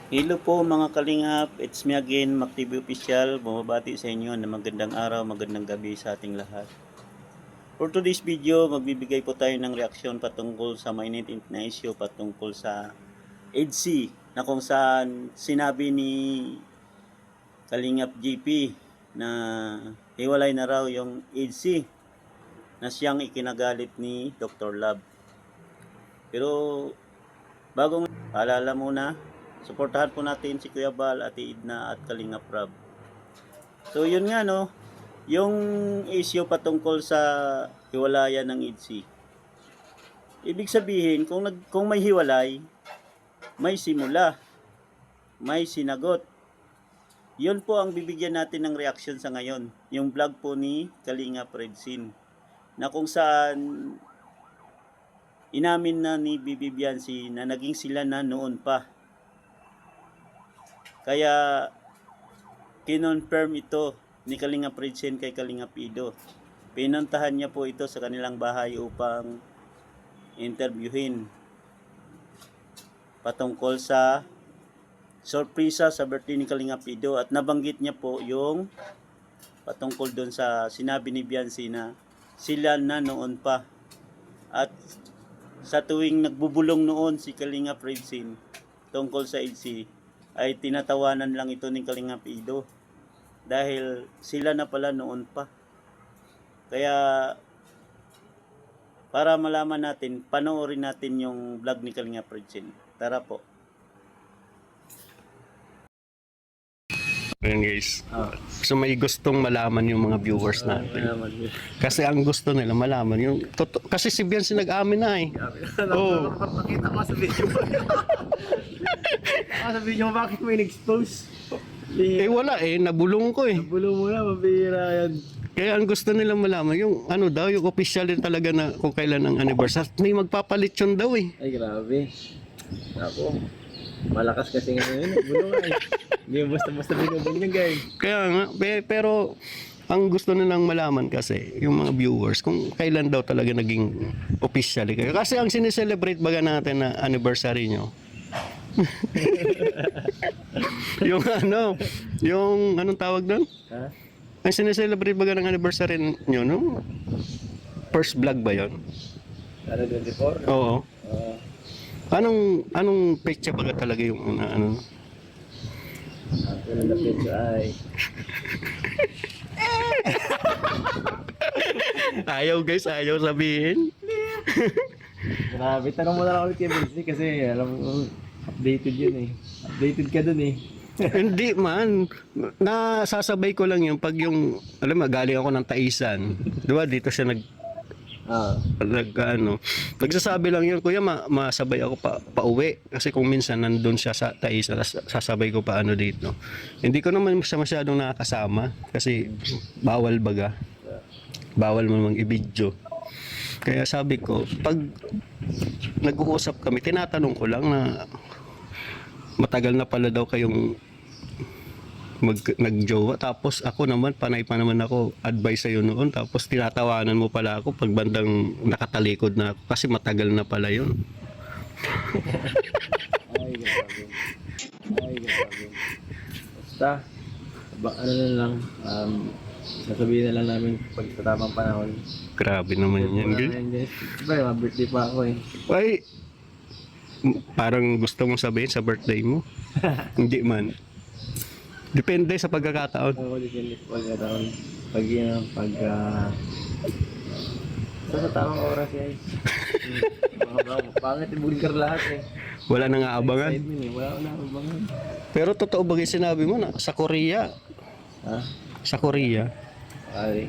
Hello po mga kalingap, it's me again, Mac TV Official. Bumabati sa inyo na magandang araw, magandang gabi sa ating lahat. For today's video, magbibigay po tayo ng reaksyon patungkol sa mainit na issue patungkol sa EDSI na kung saan sinabi ni Kalingap GP na hiwalay na raw yung EDSI na siyang ikinagalit ni Dr. Love. Pero bagong paalala muna, suportahan po natin si Kuya Bal, Ate Edna at Kalingap Rab. So yun nga no, yung issue patungkol sa hiwalayan ng EDSI. Ibig sabihin kung may hiwalay, may simula, may sinagot. Yun po ang bibigyan natin ng reaction sa ngayon. Yung vlog po ni Kalingap Redsin na kung saan inamin na ni Bibi Bianci na naging sila na noon pa. Kaya kinonfirm ito ni Kalingap Redsin kay Kalingap Ido. Pinuntahan niya po ito sa kanilang bahay upang interviewin patungkol sa sorpresa sa birthday ni Kalingap Ido, at nabanggit niya po yung patungkol doon sa sinabi ni Bianci na sila na noon pa. At sa tuwing nagbubulong noon si Kalingap Redsin tungkol sa EDSI, ay tinatawanan lang ito ni Kalingap Ido dahil sila na pala noon pa. Kaya para malaman natin, panoorin natin yung vlog ni Kalingap Redsin. Tara po. Ayan guys. So may gustong malaman yung mga viewers natin. Kasi ang gusto nila malaman yung kasi si Bianci nag-amin na eh. Oo. Nakita ko sa video mo. Sa video mo, bakit mo in-expose? Eh wala eh, nabulong ko eh. Bulo mo na, mabihira yan. Kaya ang gusto nila malaman yung ano daw, yung official din talaga na kung kailan ang anniversary. May magpapalit yun daw eh. Ay, grabe. Ako, malakas kasi ngayon. Bulo nga eh. Hindi basta-basta binubun guys. Kaya nga, pero ang gusto nilang malaman kasi yung mga viewers kung kailan daw talaga naging officially kayo. Kasi ang sineselebrate baga natin na anniversary nyo. yung anong tawag doon? Ha? Ang sineselebrate baga ng anniversary nyo, no? First vlog ba yon? Ano, 24? Oo. Anong petsa baga talaga yung ano? Ako na lapit ay. Ayaw guys, ayaw sabihin. Grabe, tanong mo na lang ulit kay Vinci kasi alam mo, updated yun eh. Updated ka dun eh. Hindi man, nasasabay ko lang yung pag yung, alam mo, galing ako ng Taisan. Diba, dito siya nagsasabi lang yun, kuya, masabay ako pa uwi. Kasi kung minsan nandun siya sa Taisan, sasabay ko pa ano dito. Hindi ko naman masyadong nakakasama kasi bawal baga. Bawal mo mang i-video. Kaya sabi ko, pag nag-uusap kami, tinatanong ko lang na matagal na pala daw kayong nagjowa, tapos ako naman panay pa naman ako advice sa'yo noon, tapos tinatawanan mo pala ako pag bandang nakatalikod na ako kasi matagal na pala yun. Ay, grabe. Ay, grabe. Basta, ano na lang, sasabihin na lang namin pag sa tamang panahon. Grabe naman yan, guys. Siyempre, birthday pa ako eh. Ay, parang gusto mong sabihin sa birthday mo. Hindi man. Depende sa pagkakataon. Oo, depende sa pagkataon. Pag yun, sa tamang oras guys. Pangit yung bulgar lahat eh. Wala nang aabangan. Wala na aabangan. Pero totoo ba yung sinabi mo na sa Korea? Ha? Sa Korea. Ay.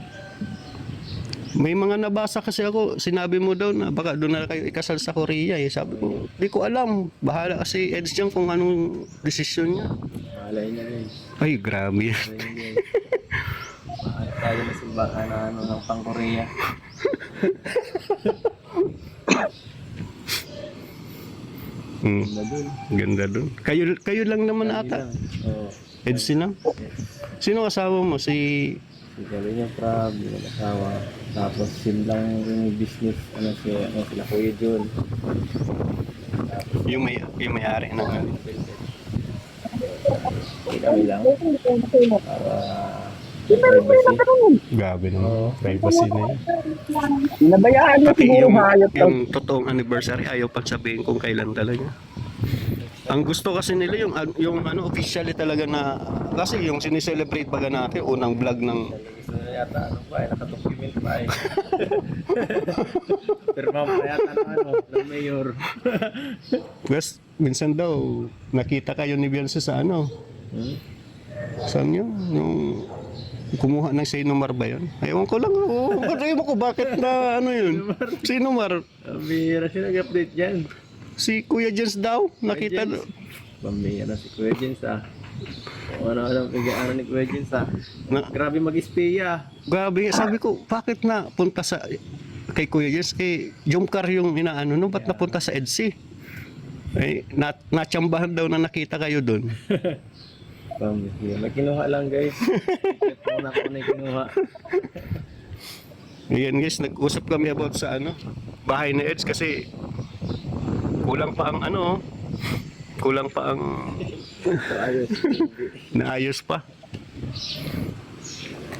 May mga nabasa kasi ako, sinabi mo daw na baka doon na kayo ikasal sa Korea eh. Sabi ko, di ko alam. Bahala kasi Eds dyan kung anong desisyon niya. Malay niya guys. Ay, grabe yan. Malay niya guys. Tayo na simbahan na ano ng pang-Korea. Ganda dun. Ganda dun. Kayo lang naman ata. Oo. Eds lang? Sino kasama mo? Si... Si Kalingap Rab, yung asawa. Tapos yun lang yung business, sila Kuya John. yung may-ari ng ano. kami lang para privacy. Grabe naman. Privacy na yun. Nabayaan na Pati siguro yung, hayop daw. yung totoong anniversary, ayaw pang sabihin kung kailan talaga. Ang gusto kasi nila yung ano officially talaga na kasi yung sineselebrate baga natin unang vlog ng Gusto na yata ano pa nakadocument pa Pirma pa yata ng mayor. West, minsan daw nakita kayo ni Beyonce sa ano? Saan yun? Yung kumuha ng Sinomar ba yun? Ewan ko lang. Ewan ko bakit na ano yun? Sinomar. Bihira siya nag-update dyan. Si Kuya Jens daw. Nakita Jens. Bambihira si Kuya Jens Kung ano ni Kuya Jens na, Grabe mag-espiya. grabe. Sabi ko, bakit na punta sa kay Kuya Jens? Kay Jomcar yung inaano no? Ba't napunta sa EDSI? Eh, natsambahan daw na nakita kayo doon. Bambihira. May kinuha lang guys. Muna ko na kinuha. Ayan guys, nag-usap kami about sa ano, bahay ni Eds kasi kulang pa ang ano, kulang pa ang Ayos. naayos pa.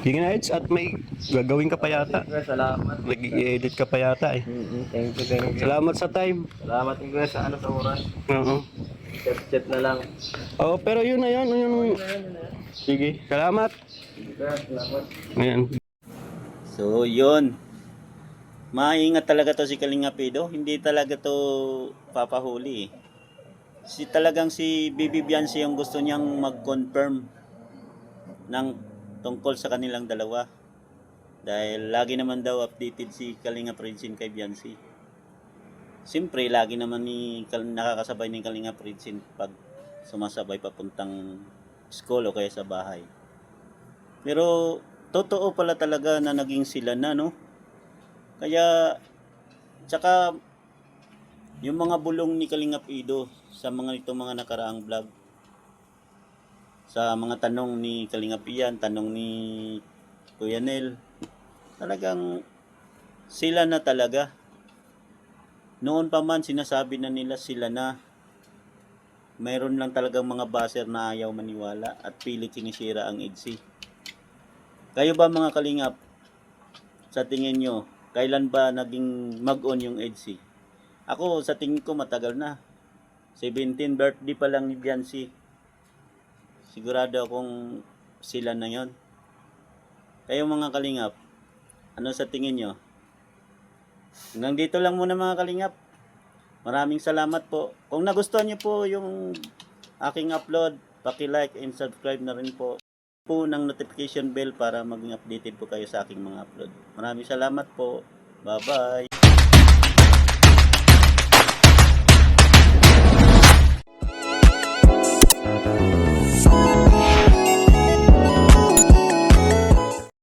Sige na Eds, at may gagawin ka pa yata. Salamat. Nag-i-edit ka pa yata eh. Thank you. Salamat sa time. Salamat din sa sa oras. Oo. Chat na lang. Oh, pero yun na yun. Sige, salamat. Salamat. Ayan. So, yun. Maingat talaga to si Kalinga Pido. Hindi talaga to papahuli. Talagang si Bibi Beyonce yung gusto niyang mag-confirm ng tungkol sa kanilang dalawa. Dahil lagi naman daw updated si Kalinga Prinsin kay Beyonce. Siyempre, lagi naman nakakasabay ni Kalinga Prinsin pag sumasabay papuntang school o kaya sa bahay. Pero totoo pala talaga na naging sila na, no? Kaya, tsaka, yung mga bulong ni Kalingap Ido sa itong mga nakaraang vlog, sa mga tanong ni Kalingap Ian, tanong ni Kuya Nel, talagang sila na talaga. Noon pa man sinasabi na nila sila na. Mayroon lang talagang mga baser na ayaw maniwala at pilit sinisira ang EDSI. Kayo ba mga Kalingap, sa tingin nyo, kailan ba naging mag-on yung EDSI? Ako, sa tingin ko matagal na. 17 birthday pa lang ni Beyonce. Sigurado akong sila na yon. Kayo mga Kalingap, ano sa tingin nyo? Hanggang dito lang muna mga Kalingap. Maraming salamat po. Kung nagustuhan nyo po yung aking upload, paki-like and subscribe na rin po ng notification bell para maging updated po kayo sa aking mga upload. Maraming salamat po. Bye-bye.